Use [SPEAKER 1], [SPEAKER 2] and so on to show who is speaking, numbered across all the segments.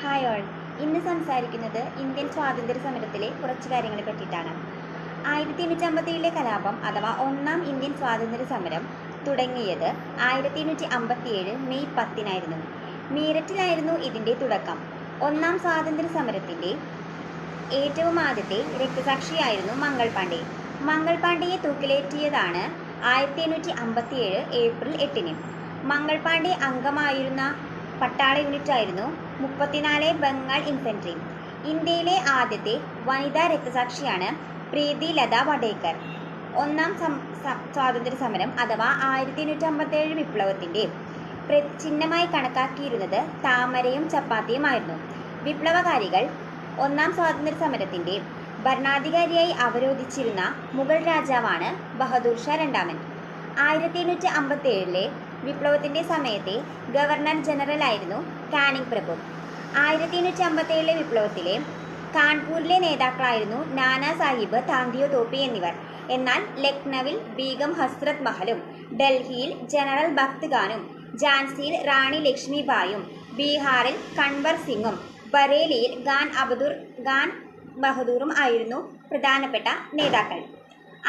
[SPEAKER 1] Hi all. ഇന്ന് സംസാരിക്കുന്നത് Indian സ്വാതന്ത്ര്യ സമരത്തിലെ കുറച്ച് കാര്യങ്ങളെ പറ്റിയിട്ടാണ്. 1857 കലാപം അഥവാ ഒന്നാം ഇന്ത്യൻ സ്വാതന്ത്ര്യ സമരം തുടങ്ങിയത് 1857 മെയ് 10 മീററ്റിലായിരുന്നു ഇതിൻ്റെ തുടക്കം. ഒന്നാം സ്വാതന്ത്ര്യ സമരത്തിൻ്റെ ഏറ്റവും ആദ്യത്തെ രക്തസാക്ഷിയായിരുന്നു മംഗൾ പാണ്ഡെ. മംഗൾ പാണ്ഡെയെ തൂക്കിലേറ്റിയതാണ് 1857 ഏപ്രിൽ 8. മംഗൾ പാണ്ഡെ അംഗമായിരുന്ന പട്ടാള യൂണിറ്റായിരുന്നു 34 ബംഗാൾ ഇൻഫൻട്രി. ഇന്ത്യയിലെ ആദ്യത്തെ വനിതാ രക്തസാക്ഷിയാണ് പ്രീതി ലത വഡേക്കർ. ഒന്നാം സ്വാതന്ത്ര്യ സമരം അഥവാ 1857 വിപ്ലവത്തിൻ്റെ ചിഹ്നമായി കണക്കാക്കിയിരുന്നത് താമരയും ചപ്പാത്തിയുമായിരുന്നു. വിപ്ലവകാരികൾ ഒന്നാം സ്വാതന്ത്ര്യ സമരത്തിൻ്റെ ഭരണാധികാരിയായി അവരോധിച്ചിരുന്ന മുഗൾ രാജാവാണ് ബഹദൂർ ഷാ രണ്ടാമൻ. 1857 വിപ്ലവത്തിൻ്റെ സമയത്തെ ഗവർണർ ജനറലായിരുന്നു കാനിങ് പ്രഭു. 1857 വിപ്ലവത്തിലെ കാൺപൂരിലെ നേതാക്കളായിരുന്നു നാനാ സാഹിബ്, താന്തിയോ തോപ്പി എന്നിവർ. എന്നാൽ ലക്നൌവിൽ ബീഗം ഹസ്രത് മഹലും, ഡൽഹിയിൽ ജനറൽ ഭക്ത് ഖാനും, ഝാൻസിയിൽ റാണി ലക്ഷ്മിബായും, ബീഹാറിൽ കൻവർ സിംഗും, ബറേലിയിൽ ഖാൻ ബഹദൂറും ആയിരുന്നു പ്രധാനപ്പെട്ട നേതാക്കൾ.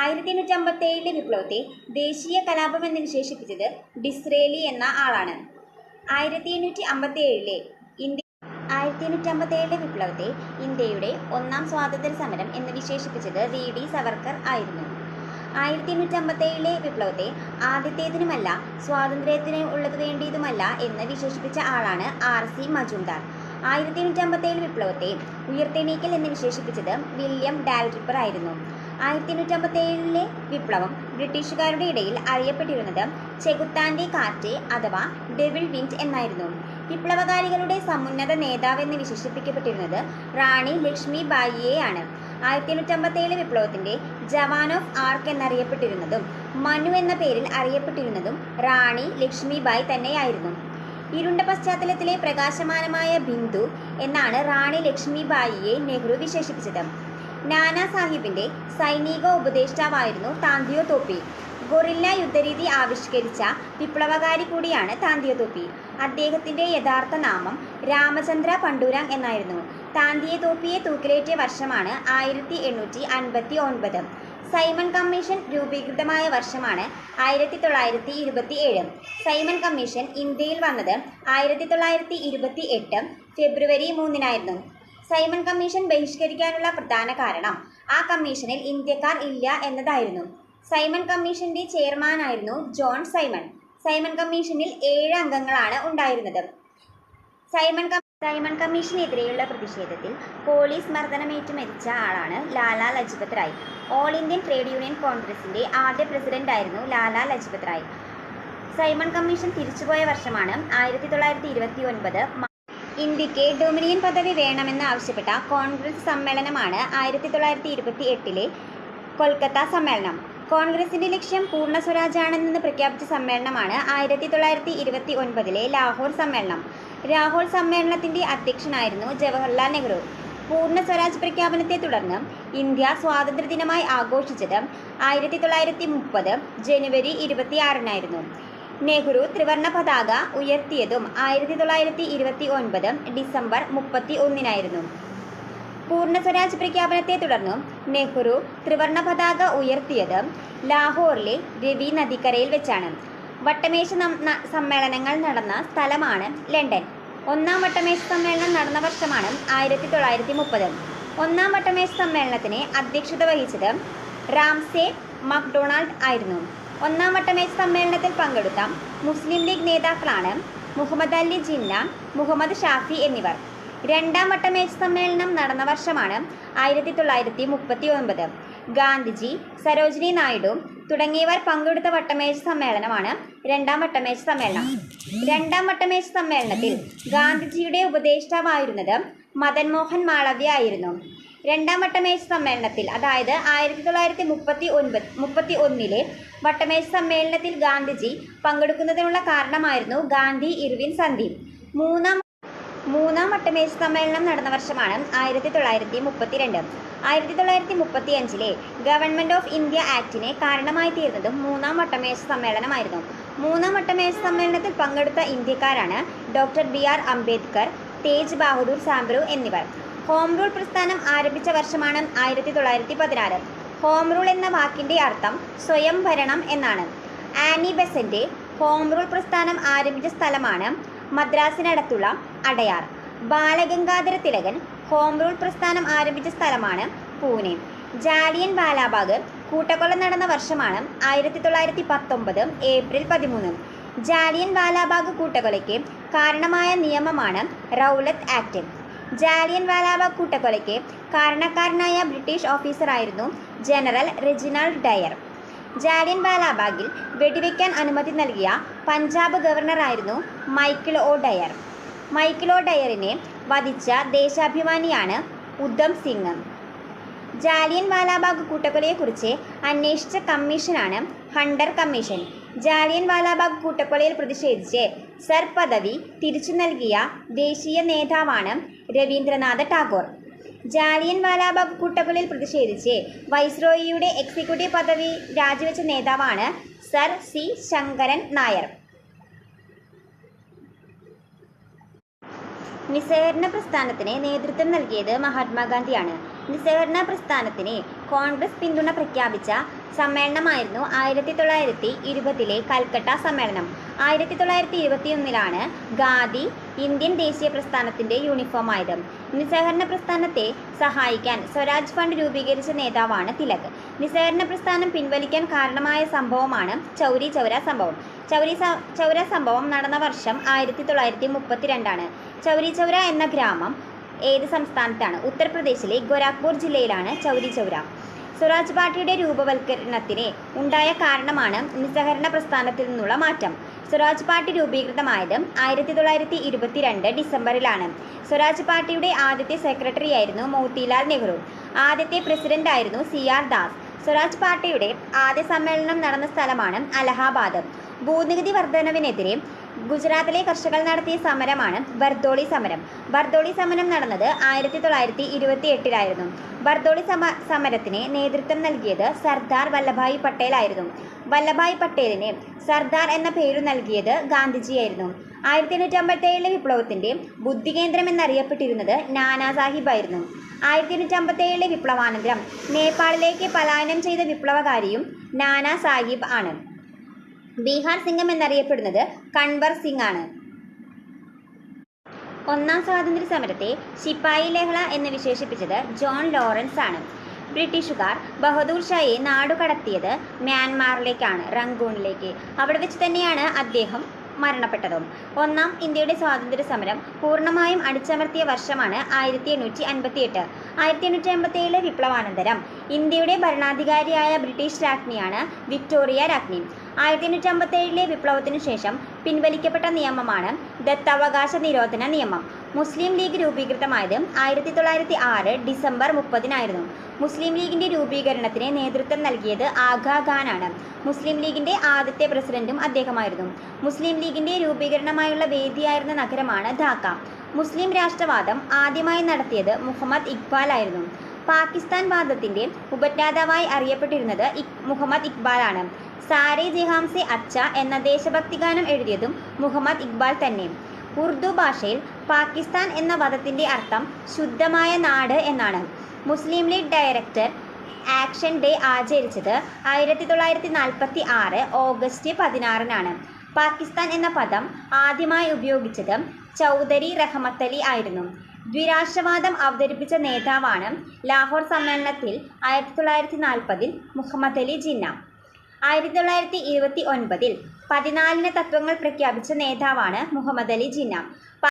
[SPEAKER 1] 1857 വിപ്ലവത്തെ ദേശീയ കലാപം എന്ന് വിശേഷിപ്പിച്ചത് ഡിസ്രേലി എന്ന ആളാണ്. 1857 വിപ്ലവത്തെ ഇന്ത്യയുടെ ഒന്നാം സ്വാതന്ത്ര്യ സമരം എന്ന് വിശേഷിപ്പിച്ചത് വി.ഡി. സവർക്കർ ആയിരുന്നു. 1857 വിപ്ലവത്തെ ആദ്യത്തേതിനുമല്ല സ്വാതന്ത്ര്യത്തിന് ഉള്ളത് വേണ്ടിയതുമല്ല എന്ന് വിശേഷിപ്പിച്ച ആളാണ് R.C. മജുംദാർ. 1857 വിപ്ലവത്തെ ഉയർത്തെണീക്കൽ എന്ന് വിശേഷിപ്പിച്ചത് വില്യം ഡാൽറിപ്പർ ആയിരുന്നു. 1857 വിപ്ലവം ബ്രിട്ടീഷുകാരുടെ ഇടയിൽ അറിയപ്പെട്ടിരുന്നത് ചെകുത്താൻ്റെ കാറ്റ് അഥവാ ഡെവിൾ വിൻഡ് എന്നായിരുന്നു. വിപ്ലവകാരികളുടെ സമുന്നത നേതാവെന്ന് വിശേഷിപ്പിക്കപ്പെട്ടിരുന്നത് റാണി ലക്ഷ്മിബായിയെയാണ്. 1857 വിപ്ലവത്തിൻ്റെ ജവാൻ ഓഫ് ആർക്ക് എന്നറിയപ്പെട്ടിരുന്നതും മനു എന്ന പേരിൽ അറിയപ്പെട്ടിരുന്നതും റാണി ലക്ഷ്മിബായി തന്നെയായിരുന്നു. ഇരുണ്ട പശ്ചാത്തലത്തിലെ പ്രകാശമാനമായ ബിന്ദു എന്നാണ് റാണി ലക്ഷ്മിബായിയെ നെഹ്റു വിശേഷിപ്പിച്ചത്. നാനാ സാഹിബിൻ്റെ സൈനിക ഉപദേഷ്ടാവായിരുന്നു താന്തിയോ തോപ്പി. ഗൊറില്ല യുദ്ധരീതി ആവിഷ്കരിച്ച വിപ്ലവകാരി കൂടിയാണ് താന്തിയോ തോപ്പി. അദ്ദേഹത്തിൻ്റെ യഥാർത്ഥ നാമം രാമചന്ദ്ര പണ്ഡുരാങ് എന്നായിരുന്നു. താന്തിയോ തോപ്പിയെ തൂക്കിലേറ്റിയ വർഷമാണ് 1859. സൈമൺ കമ്മീഷൻ രൂപീകൃതമായ വർഷമാണ് 1927. സൈമൺ കമ്മീഷൻ ഇന്ത്യയിൽ വന്നത് 1928 ഫെബ്രുവരി 3 സൈമൺ കമ്മീഷൻ ബഹിഷ്കരിക്കാനുള്ള പ്രധാന കാരണം ആ കമ്മീഷനിൽ ഇന്ത്യക്കാർ ഇല്ല എന്നതായിരുന്നു. സൈമൺ കമ്മീഷന്റെ ചെയർമാനായിരുന്നു ജോൺ സൈമൺ. സൈമൺ കമ്മീഷനിൽ 7 അംഗങ്ങളാണ് ഉണ്ടായിരുന്നത്. സൈമൺ കമ്മീഷനെതിരെയുള്ള പ്രതിഷേധത്തിൽ പോലീസ് മർദ്ദനമേറ്റ് മരിച്ച ആളാണ് Lala Lajpat Rai. All Indian trade union കോൺഗ്രസിൻ്റെ ആദ്യ പ്രസിഡന്റായിരുന്നു ലാലാ ലജ്പത് റായ്. സൈമൺ കമ്മീഷൻ തിരിച്ചുപോയ വർഷമാണ് 1929. ഇന്ത്യക്ക് ഡൊമിനിയൻ പദവി വേണമെന്ന് ആവശ്യപ്പെട്ട കോൺഗ്രസ് സമ്മേളനമാണ് 1928 കൊൽക്കത്ത സമ്മേളനം. കോൺഗ്രസിൻ്റെ ലക്ഷ്യം പൂർണ്ണ സ്വരാജാണെന്ന് പ്രഖ്യാപിച്ച സമ്മേളനമാണ് 1929 ലാഹോർ സമ്മേളനം. ലാഹോർ സമ്മേളനത്തിൻ്റെ അധ്യക്ഷനായിരുന്നു ജവഹർലാൽ നെഹ്റു. പൂർണ്ണ സ്വരാജ് പ്രഖ്യാപനത്തെ തുടർന്ന് ഇന്ത്യ സ്വാതന്ത്ര്യദിനമായി ആഘോഷിച്ചത് 1930 ജനുവരി 26 നെഹ്റു ത്രിവർണ്ണ പതാക ഉയർത്തിയതും 1929 ഡിസംബർ 31 പൂർണ്ണ സ്വരാജ് പ്രഖ്യാപനത്തെ തുടർന്ന് നെഹ്റു ത്രിവർണ്ണ പതാക ഉയർത്തിയത് ലാഹോറിലെ രവി നദിക്കരയിൽ വെച്ചാണ്. വട്ടമേശ സമ്മേളനങ്ങൾ നടന്ന സ്ഥലമാണ് ലണ്ടൻ. ഒന്നാം വട്ടമേശ സമ്മേളനം നടന്ന വർഷമാണ് 1930. ഒന്നാം വട്ടമേശ സമ്മേളനത്തിന് അധ്യക്ഷത വഹിച്ചത് റാംസേ മക്ഡൊണാൾഡ് ആയിരുന്നു. ഒന്നാം വട്ടമേശ സമ്മേളനത്തിൽ പങ്കെടുത്ത മുസ്ലിം ലീഗ് നേതാക്കളാണ് മുഹമ്മദ് അലി ജിന്ന, മുഹമ്മദ് ഷാഫി എന്നിവർ. രണ്ടാം വട്ടമേശ സമ്മേളനം നടന്ന വർഷമാണ് 1939. ഗാന്ധിജി, സരോജിനി നായിഡു തുടങ്ങിയവർ പങ്കെടുത്ത വട്ടമേശ സമ്മേളനമാണ് രണ്ടാം വട്ടമേശ സമ്മേളനം. രണ്ടാം വട്ടമേശ സമ്മേളനത്തിൽ ഗാന്ധിജിയുടെ ഉപദേഷ്ടാവായിരുന്നത് മദൻ മോഹൻ മാളവ്യ ആയിരുന്നു. രണ്ടാം വട്ടമേശ സമ്മേളനത്തിൽ അതായത് 1931 വട്ടമേശ സമ്മേളനത്തിൽ ഗാന്ധിജി പങ്കെടുക്കുന്നതിനുള്ള കാരണമായിരുന്നു ഗാന്ധി ഇർവിൻ സന്ധി. മൂന്നാം വട്ടമേശ സമ്മേളനം നടന്ന വർഷമാണ് 1932. 1935 ഗവൺമെൻറ് ഓഫ് ഇന്ത്യ ആക്ടിന് കാരണമായി തീർന്നതും മൂന്നാം വട്ടമേശ സമ്മേളനമായിരുന്നു. മൂന്നാം വട്ടമേശ സമ്മേളനത്തിൽ പങ്കെടുത്ത ഇന്ത്യക്കാരാണ് ഡോക്ടർ ബി.ആർ. അംബേദ്കർ, തേജ് ബഹാദൂർ സാംബ്രു എന്നിവർ. ഹോം റൂൾ പ്രസ്ഥാനം ആരംഭിച്ച വർഷമാണ് 1916. ഹോം റൂൾ എന്ന വാക്കിൻ്റെ അർത്ഥം സ്വയം ഭരണം എന്നാണ്. ആനി ബെസന്റ് ഹോം റൂൾ പ്രസ്ഥാനം ആരംഭിച്ച സ്ഥലമാണ് മദ്രാസിനടുത്തുള്ള അടയാർ. ബാലഗംഗാധര തിലകൻ ഹോം റൂൾ പ്രസ്ഥാനം ആരംഭിച്ച സ്ഥലമാണ് പൂനെ. ജാലിയൻ വാലാബാഗ് കൂട്ടക്കൊല നടന്ന വർഷമാണ് 1919 ഏപ്രിൽ 13. ജാലിയൻ വാലാബാഗ് കൂട്ടക്കൊലയ്ക്ക് കാരണമായ നിയമമാണ് റൗലത്ത് ആക്ട്. ജാലിയൻ വാലാബാഗ് കൂട്ടക്കൊലയ്ക്ക് കാരണക്കാരനായ ബ്രിട്ടീഷ് ഓഫീസറായിരുന്നു ജനറൽ റെജിനാൾഡ് ഡയർ. ജാലിയൻ വാലാബാഗിൽ വെടിവെക്കാൻ അനുമതി നൽകിയ പഞ്ചാബ് ഗവർണറായിരുന്നു മൈക്കിൾ ഒ ഡയർ. മൈക്കിൾ ഒ ഡയറിനെ വധിച്ച ദേശാഭിമാനിയാണ് ഉദ്ധം സിംഗ്. ജാലിയൻ വാലാബാഗ് കൂട്ടക്കൊലയെക്കുറിച്ച് അന്വേഷിച്ച കമ്മീഷനാണ് ഹണ്ടർ കമ്മീഷൻ. ജാലിയൻ വാലാബാഗ് കൂട്ടക്കൊലയിൽ പ്രതിഷേധിച്ച് സർ പദവി തിരിച്ചു നൽകിയ ദേശീയ നേതാവാണ് രവീന്ദ്രനാഥ ടാഗോർ. ജാലിയൻ വാലാബാഗ് കൂട്ടക്കൊലയിൽ പ്രതിഷേധിച്ച് വൈസ്രോയിയുടെ എക്സിക്യൂട്ടീവ് പദവി രാജിവെച്ച നേതാവാണ് സർ സി ശങ്കരൻ നായർ. നിസ്സഹകരണ പ്രസ്ഥാനത്തിന് നേതൃത്വം നൽകിയത് മഹാത്മാഗാന്ധിയാണ്. നിസ്സഹകരണ പ്രസ്ഥാനത്തിന് കോൺഗ്രസ് പിന്തുണ പ്രഖ്യാപിച്ച സമ്മേളനമായിരുന്നു 1920 കൽക്കട്ട സമ്മേളനം. 1921 ഗാന്ധി ഇന്ത്യൻ ദേശീയ പ്രസ്ഥാനത്തിൻ്റെ യൂണിഫോമായത്. നിസ്സഹകരണ പ്രസ്ഥാനത്തെ സഹായിക്കാൻ സ്വരാജ് ഫണ്ട് രൂപീകരിച്ച നേതാവാണ് തിലക്. നിസ്സഹകരണ പ്രസ്ഥാനം പിൻവലിക്കാൻ കാരണമായ സംഭവമാണ് ചൗരി ചൗര സംഭവം. ചൗര സംഭവം നടന്ന വർഷം 1932. ചൗരി ചൗര എന്ന ഗ്രാമം ഏത് സംസ്ഥാനത്താണ്? ഉത്തർപ്രദേശിലെ ഗോരഖ്പൂർ ജില്ലയിലാണ് ചൗരി ചൗര. സ്വരാജ് പാർട്ടിയുടെ രൂപവൽക്കരണത്തിന് ഉണ്ടായ കാരണമാണ് നിസ്സഹകരണ പ്രസ്ഥാനത്തിൽ നിന്നുള്ള മാറ്റം. സ്വരാജ് പാർട്ടി രൂപീകൃതമായത് 1922 ഡിസംബറിലാണ്. സ്വരാജ് പാർട്ടിയുടെ ആദ്യത്തെ സെക്രട്ടറിയായിരുന്നു മോത്തിലാൽ നെഹ്റു. ആദ്യത്തെ പ്രസിഡന്റായിരുന്നു CR ദാസ്. സ്വരാജ് പാർട്ടിയുടെ ആദ്യ സമ്മേളനം നടന്ന സ്ഥലമാണ് അലഹാബാദ്. ഭൂനികുതി വർധനവിനെതിരെ ഗുജറാത്തിലെ കർഷകർ നടത്തിയ സമരമാണ് ബർദോളി സമരം. ബർദോളി സമരം നടന്നത് 1928. ബർദോളി സമരത്തിന് നേതൃത്വം നൽകിയത് സർദാർ വല്ലഭായ് പട്ടേൽ ആയിരുന്നു. വല്ലഭായ് പട്ടേലിന് സർദാർ എന്ന പേരു നൽകിയത് ഗാന്ധിജിയായിരുന്നു. 1857 വിപ്ലവത്തിൻ്റെ ബുദ്ധികേന്ദ്രം എന്നറിയപ്പെട്ടിരുന്നത് നാനാ സാഹിബ് ആയിരുന്നു. 1857 വിപ്ലവാനന്തരം നേപ്പാളിലേക്ക് പലായനം ചെയ്ത വിപ്ലവകാരിയും നാനാ സാഹിബ് ആണ്. ബീഹാർ സിംഗം എന്നറിയപ്പെടുന്നത് കൻവർ സിംഗ് ആണ്. ഒന്നാം സ്വാതന്ത്ര്യ സമരത്തെ ശിപ്പായി ലഹള എന്ന് വിശേഷിപ്പിച്ചത് ജോൺ ലോറൻസ് ആണ്. ബ്രിട്ടീഷുകാർ ബഹദൂർ ഷായെ നാടുകടത്തിയത് മ്യാൻമാറിലേക്കാണ്, റംഗൂണിലേക്ക്. അവിടെ വെച്ച് തന്നെയാണ് അദ്ദേഹം മരണപ്പെട്ടതും. ഒന്നാം ഇന്ത്യയുടെ സ്വാതന്ത്ര്യ സമരം പൂർണ്ണമായും അടിച്ചമർത്തിയ വർഷമാണ് 1858. 1857 വിപ്ലവാനന്തരം ഇന്ത്യയുടെ ഭരണാധികാരിയായ ബ്രിട്ടീഷ് രാജ്ഞിയാണ് വിക്ടോറിയ രാജ്ഞി. 1857 വിപ്ലവത്തിനു ശേഷം പിൻവലിക്കപ്പെട്ട നിയമമാണ് ദത്തവകാശ നിരോധന നിയമം. മുസ്ലിം ലീഗ് രൂപീകൃതമായത് 1906 ഡിസംബർ 30 മുസ്ലിം ലീഗിൻ്റെ രൂപീകരണത്തിന് നേതൃത്വം നൽകിയത് ആഗാ ഖാനാണ്. മുസ്ലിം ലീഗിൻ്റെ ആദ്യത്തെ പ്രസിഡന്റും അദ്ദേഹമായിരുന്നു. മുസ്ലിം ലീഗിൻ്റെ രൂപീകരണമായുള്ള വേദിയായിരുന്ന നഗരമാണ് ധാക്ക. മുസ്ലിം രാഷ്ട്രവാദം ആദ്യമായി നടത്തിയത് മുഹമ്മദ് ഇക്ബാൽ ആയിരുന്നു. പാകിസ്ഥാൻ വാദത്തിൻ്റെ ഉപജ്ഞാതാവായി അറിയപ്പെട്ടിരുന്നത് മുഹമ്മദ് ഇക്ബാൽ ആണ്. സാരേ ജഹാം സെ അച്ച എന്ന ദേശഭക്തി ഗാനം എഴുതിയതും മുഹമ്മദ് ഇക്ബാൽ തന്നെ. ഉറുദു ഭാഷയിൽ പാകിസ്ഥാൻ എന്ന പദത്തിൻ്റെ അർത്ഥം ശുദ്ധമായ നാട് എന്നാണ്. Muslim League direct action day ആചരിച്ചത് 1946 ഓഗസ്റ്റ് 16 പാകിസ്ഥാൻ എന്ന പദം ആദ്യമായി ഉപയോഗിച്ചത് ചൗധരി റഹ്മത്തലി ആയിരുന്നു. ദ്വിരാഷ്ട്രവാദം അവതരിപ്പിച്ച നേതാവാണ് ലാഹോർ സമ്മേളനത്തിൽ 1940 മുഹമ്മദ് അലി ജിന്ന. 1929 14 തത്വങ്ങൾ പ്രഖ്യാപിച്ച നേതാവാണ് മുഹമ്മദ് അലി ജിന്ന.